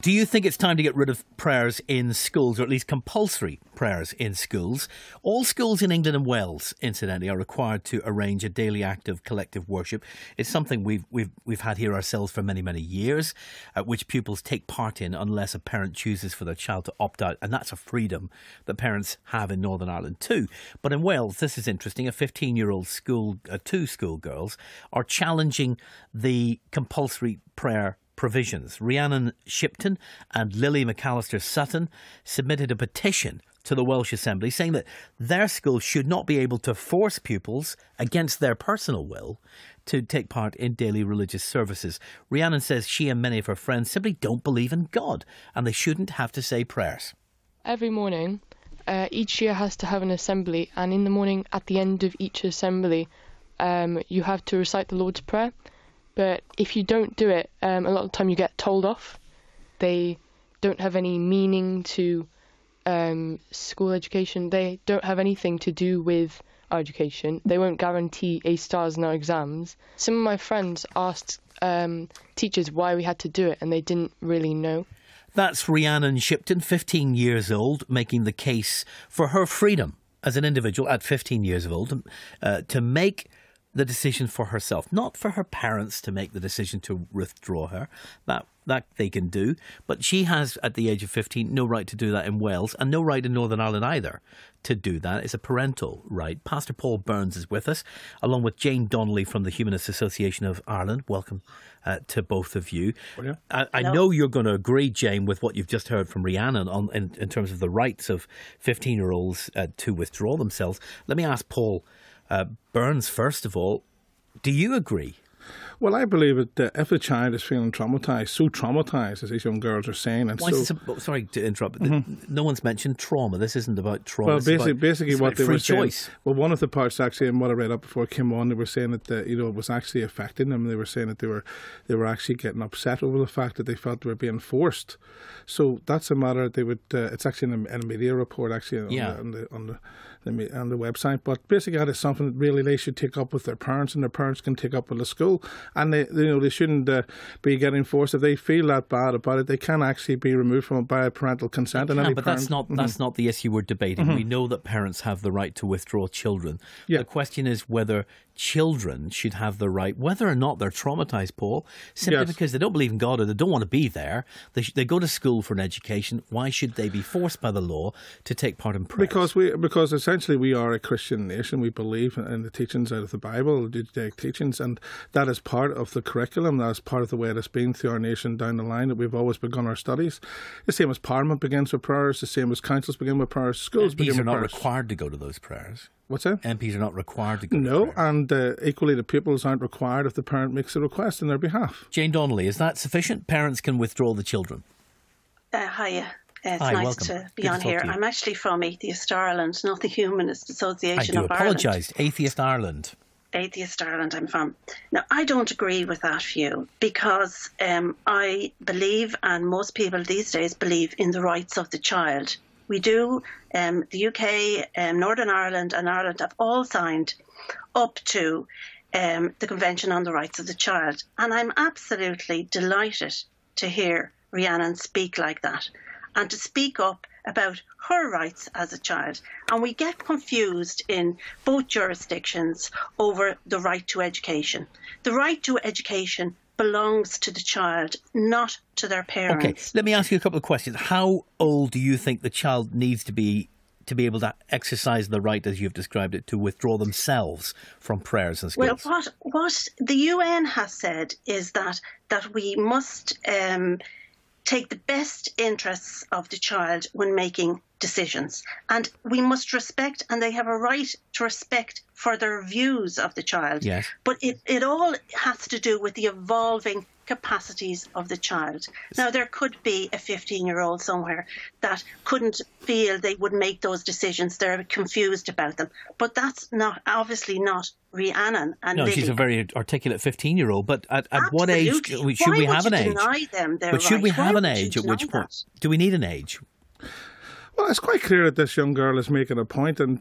Do you think it's time to get rid of prayers in schools, or at least compulsory prayers in schools? All schools in England and Wales, incidentally, are required to arrange a daily act of collective worship. It's something we've had here ourselves for many, many years, which pupils take part in unless a parent chooses for their child to opt out. And that's a freedom that parents have in Northern Ireland too. But in Wales, this is interesting. A 15-year-old two schoolgirls are challenging the compulsory prayer provisions. Rhiannon Shipton and Lily McAllister Sutton submitted a petition to the Welsh Assembly saying that their school should not be able to force pupils against their personal will to take part in daily religious services. Rhiannon says she and many of her friends simply don't believe in God and they shouldn't have to say prayers. Every morning, each year has to have an assembly, and in the morning at the end of each assembly you have to recite the Lord's Prayer. But if you don't do it, a lot of the time you get told off. They don't have any meaning to school education. They don't have anything to do with our education. They won't guarantee A stars in our exams. Some of my friends asked teachers why we had to do it, and they didn't really know. That's Rhiannon Shipton, 15 years old, making the case for her freedom as an individual at 15 years old to make the decision for herself, not for her parents to make the decision to withdraw her. That they can do. But she has, at the age of 15, no right to do that in Wales, and no right in Northern Ireland either to do that. It's a parental right. Pastor Paul Burns is with us, along with Jane Donnelly from the Humanist Association of Ireland. Welcome to both of you. I know you're going to agree, Jane, with what you've just heard from Rhiannon in terms of the rights of 15-year-olds to withdraw themselves. Let me ask Paul Burns, first of all, do you agree? Well, I believe that if a child is feeling traumatised, so traumatised, as these young girls are saying, and sorry to interrupt, no one's mentioned trauma. This isn't about trauma. Well, basically what they were saying. Choice. Well, one of the parts actually, and what I read up before it came on, they were saying that it was actually affecting them. They were saying that they were actually getting upset over the fact that they felt they were being forced. So that's a matter they would. It's actually in a media report actually on the website. But basically, that is something that really they should take up with their parents, and their parents can take up with the school. And they shouldn't be getting forced. If they feel that bad about it, they can actually be removed from it by parental consent. But that's not the issue we're debating. We know that parents have the right to withdraw children. The question is whether children should have the right, whether or not they're traumatised, Paul, simply because they don't believe in God or they don't want to be there. They go to school for an education. Why should they be forced by the law to take part in prayers? Because essentially we are a Christian nation. We believe in the teachings out of the Bible, the Judaic teachings, and that is part of the curriculum. That is part of the way it has been through our nation down the line, that we've always begun our studies. The same as Parliament begins with prayers, the same as councils begin with prayers, schools begin with prayers. MPs are not required to go to those prayers. What's that? MPs are not required to go to prayers. No, and equally the pupils aren't required if the parent makes a request on their behalf. Jane Donnelly, is that sufficient? Parents can withdraw the children. Hiya. It's Hi, nice welcome. to be Good on to talk here. to you. I'm actually from Atheist Ireland, not the Humanist Association of Ireland. I do apologise. Atheist Ireland. Atheist Ireland I'm from. Now, I don't agree with that view because I believe, and most people these days believe, in the rights of the child. We do. The UK, Northern Ireland and Ireland have all signed up to the Convention on the Rights of the Child. And I'm absolutely delighted to hear Rhiannon speak like that and to speak up about her rights as a child. And we get confused in both jurisdictions over the right to education. The right to education belongs to the child, not to their parents. Okay, let me ask you a couple of questions. How old do you think the child needs to be able to exercise the right, as you've described it, to withdraw themselves from prayers and schools? Well, what the UN has said is that we must take the best interests of the child when making decisions. And we must respect, and they have a right to respect further views of the child. Yes. But it all has to do with the evolving capacities of the child. Now, there could be a 15-year-old somewhere that couldn't feel they would make those decisions. They're confused about them. But that's obviously not Rhiannon and No, Lily. she's a very articulate 15-year-old. But at what age should we have an age? Deny them their but should right? we have Why an would you age at deny which point? that? Do we need an age? Well, it's quite clear that this young girl is making a point, and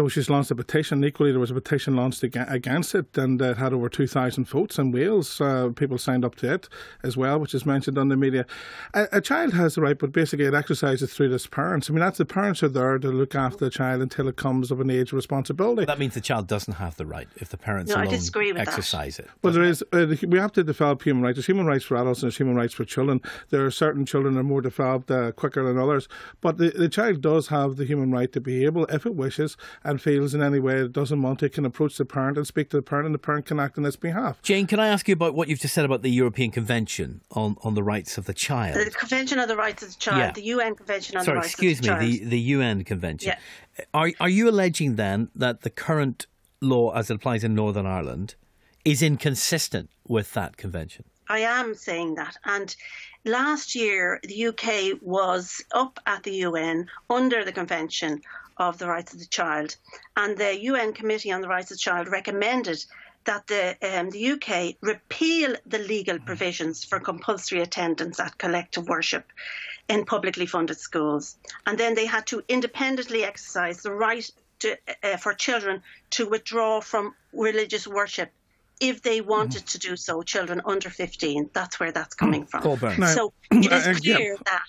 she's launched a petition. Equally, there was a petition launched against it, and it had over 2,000 votes in Wales. People signed up to it as well, which is mentioned on the media. A child has the right, but basically it exercises through its parents. I mean, the parents are there to look after the child until it comes of an age of responsibility. That means the child doesn't have the right if the parents I alone disagree with exercise it. Well, there is. We have to develop human rights. There's human rights for adults and there's human rights for children. There are certain children that are more developed quicker than others, but the child does have the human right to be able, if it wishes and feels in any way it doesn't want to, can approach the parent and speak to the parent, and the parent can act on its behalf. Jane, can I ask you about what you've just said about the European Convention on the rights of the child? The Convention on the Rights of the Child, the UN Convention on the Rights of the Child. The UN Convention. Yeah. Are you alleging then that the current law as it applies in Northern Ireland is inconsistent with that convention? I am saying that. And last year, the UK was up at the UN under the Convention of the Rights of the Child. And the UN Committee on the Rights of the Child recommended that the UK repeal the legal provisions for compulsory attendance at collective worship in publicly funded schools. And then they had to independently exercise the right for children to withdraw from religious worship if they wanted to do so, children under 15. That's where that's coming from. So it is clear that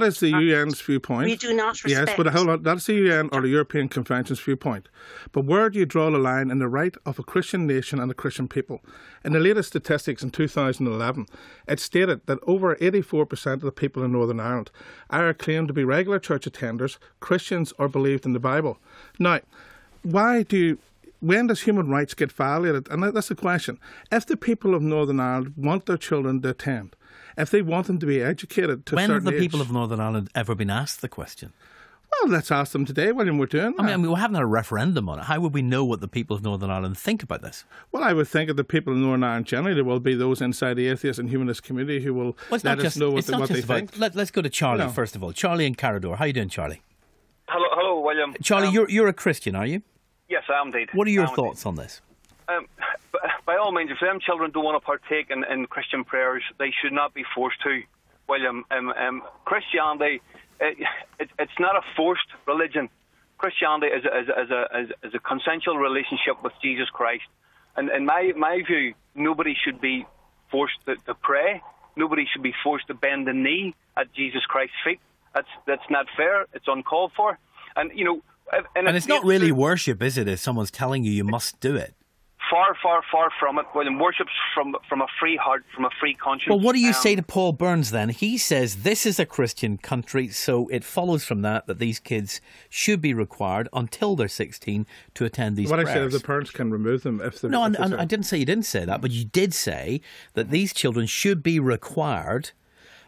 is the UN's viewpoint. We do not respect. Yes, but hold on, that's the UN or the European Convention's viewpoint. But where do you draw the line in the right of a Christian nation and a Christian people? In the latest statistics in 2011, it stated that over 84% of the people in Northern Ireland are claimed to be regular church attenders, Christians, or believed in the Bible. Now, when does human rights get violated? And that's the question. If the people of Northern Ireland want their children to attend, if they want them to be educated to a certain age... When have the people of Northern Ireland ever been asked the question? Well, let's ask them today, William, we're doing that. I mean, we haven't had a referendum on it. How would we know what the people of Northern Ireland think about this? Well, I would think of the people of Northern Ireland generally, there will be those inside the atheist and humanist community who will let us know what they think. Let's go to Charlie, first of all. Charlie in Carradore. How are you doing, Charlie? Hello, William. Charlie, you're a Christian, are you? Yes, I am indeed. What are your thoughts on this? By all means, if them children don't want to partake in Christian prayers, they should not be forced to, William. Christianity, it's not a forced religion. Christianity is a consensual relationship with Jesus Christ. And in my view, nobody should be forced to pray. Nobody should be forced to bend the knee at Jesus Christ's feet. That's not fair. It's uncalled for. And, and it's not really worship, is it, if someone's telling you must do it? Far, far, far from it, William. Worship's from a free heart, from a free conscience. Well, what do you say to Paul Burns then? He says this is a Christian country, so it follows from that these kids should be required until they're 16 to attend these prayers. What I said is the parents can remove them if they're... No, I didn't say you didn't say that, but you did say that these children should be required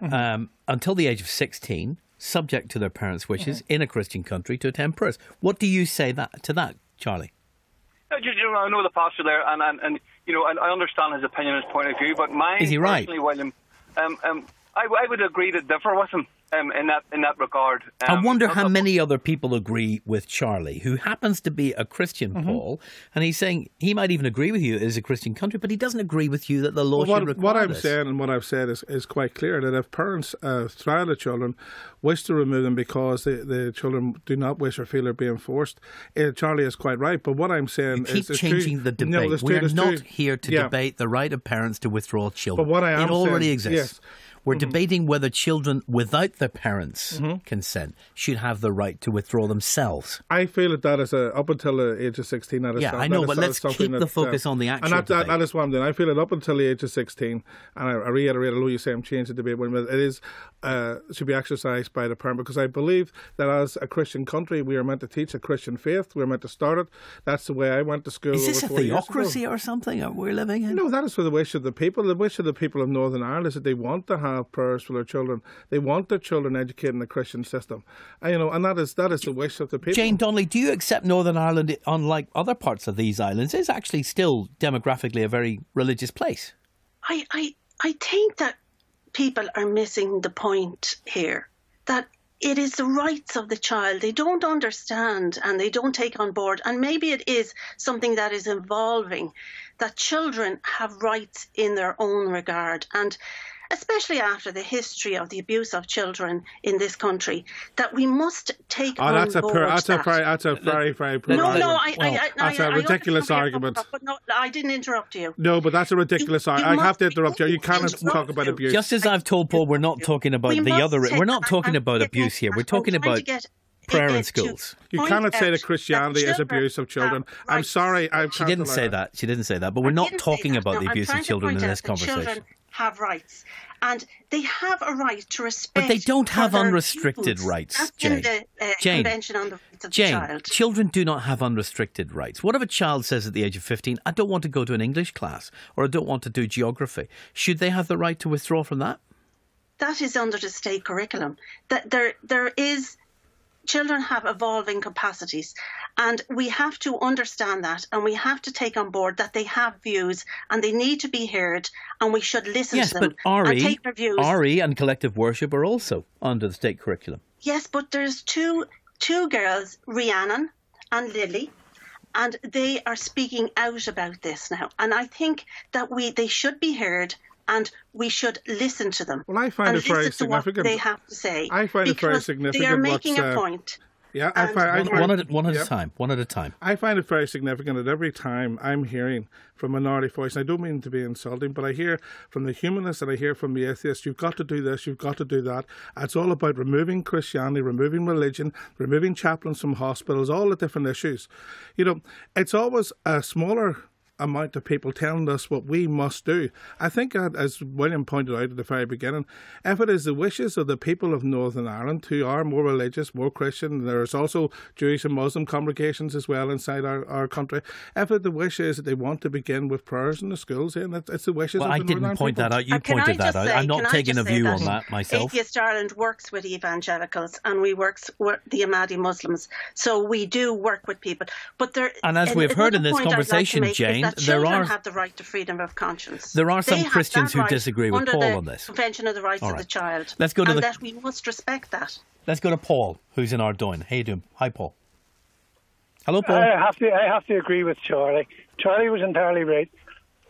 until the age of 16, subject to their parents' wishes, in a Christian country to attend prayers. What do you say to that, Charlie? I know the pastor there, and I understand his opinion, his point of view, but mine, is he right? Personally, William, I would agree to differ with him in that regard. I wonder how many other people agree with Charlie, who happens to be a Christian, Paul, and he's saying he might even agree with you it is a Christian country, but he doesn't agree with you that the law should require what I'm this. saying and what I've said is quite clear, that if parents trial the children, wish to remove them because the children do not wish or feel they're being forced, Charlie is quite right. But what I'm saying is... You keep changing the debate. No, we're not here to debate the right of parents to withdraw children. But what I am it already saying, exists. Yes. We're debating whether children without their parents' consent should have the right to withdraw themselves. I feel that is up until the age of 16. That is I know, but let's keep the focus on the actual debate. That is what I'm doing. I feel it up until the age of 16, and I reiterate, although you say I'm changing the debate, it should be exercised by the parent, because I believe that as a Christian country, we are meant to teach a Christian faith. We are meant to start it. That's the way I went to school. Is this a theocracy or something we're living in? No, that is for the wish of the people. The wish of the people of Northern Ireland is that they want to have prayers for their children. They want their children educated in the Christian system. And that is the wish of the people. Jane Donnelly, do you accept Northern Ireland, unlike other parts of these islands, is actually still demographically a very religious place? I think that people are missing the point here, that it is the rights of the child. They don't understand and they don't take on board. And maybe it is something that is evolving, that children have rights in their own regard. And especially after the history of the abuse of children in this country, that we must take on board that's a very poor that's a ridiculous argument. But no, I didn't interrupt you. No, but that's a ridiculous argument. I have to interrupt you. You cannot talk about abuse. Just as I've told Paul, we're not talking about we're not talking about abuse here. We're talking about prayer in schools. You cannot say that Christianity is abuse of children. I'm sorry. She didn't say that. She didn't say that. But we're not talking about the abuse of children in this conversation. Children have rights, and they have a right to respect. But they don't have unrestricted rights, Jane. Jane, Convention on the Rights of the Child. Children do not have unrestricted rights. What if a child says at the age of 15, I don't want to go to an English class, or I don't want to do geography? Should they have the right to withdraw from that? That is under the state curriculum. That there is. Children have evolving capacities, and we have to understand that, and we have to take on board that they have views and they need to be heard, and we should listen to them and take their views. RE and collective worship are also under the state curriculum. Yes, but there's two girls, Rhiannon and Lily, and they are speaking out about this now, and I think that they should be heard. And we should listen to them. Well, I find it very significant. What they have to say. I find it very significant. They are making a point. Yeah, one at a time. One at a time. I find it very significant that every time I'm hearing from minority voice, and I don't mean to be insulting, but I hear from the humanists and I hear from the atheists, you've got to do this, you've got to do that. It's all about removing Christianity, removing religion, removing chaplains from hospitals, all the different issues. You know, it's always a smaller amount of people telling us what we must do. I think, as William pointed out at the very beginning, if it is the wishes of the people of Northern Ireland who are more religious, more Christian, there's also Jewish and Muslim congregations as well inside our country, if the wish is that they want to begin with prayers in the schools, then it's the wishes of the Northern I didn't point that out. You pointed that out. I'm not taking a view on that myself. Atheist Ireland works with evangelicals and we work with the Ahmadi Muslims. So we do work with people. But and as we've heard in this conversation, Jane, children have the right to freedom of conscience. There are some Christians who disagree with Paul on this. Convention of the Rights of the Child. Let's go to that we must respect that. Let's go to Paul, who's in Ardoyne. How you doing? Hi, Paul. Hello, Paul. I have to agree with Charlie. Charlie was entirely right.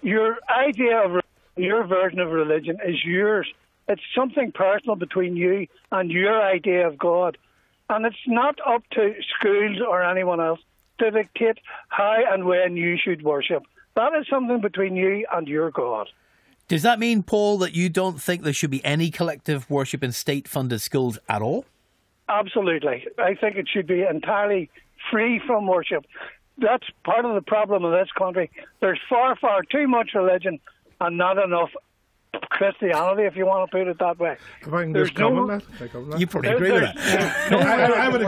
Your idea of your version of religion is yours. It's something personal between you and your idea of God. And it's not up to schools or anyone else to dictate how and when you should worship. That is something between you and your God. Does that mean, Paul, that you don't think there should be any collective worship in state-funded schools at all? Absolutely. I think it should be entirely free from worship. That's part of the problem in this country. There's far, far too much religion and not enough Christianity, if you want to put it that way. If I can just comment that. You probably agree with that. I would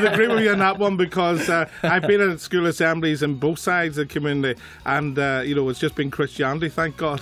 agree with you on that one, because I've been at school assemblies in both sides of the community, and it's just been Christianity, thank God.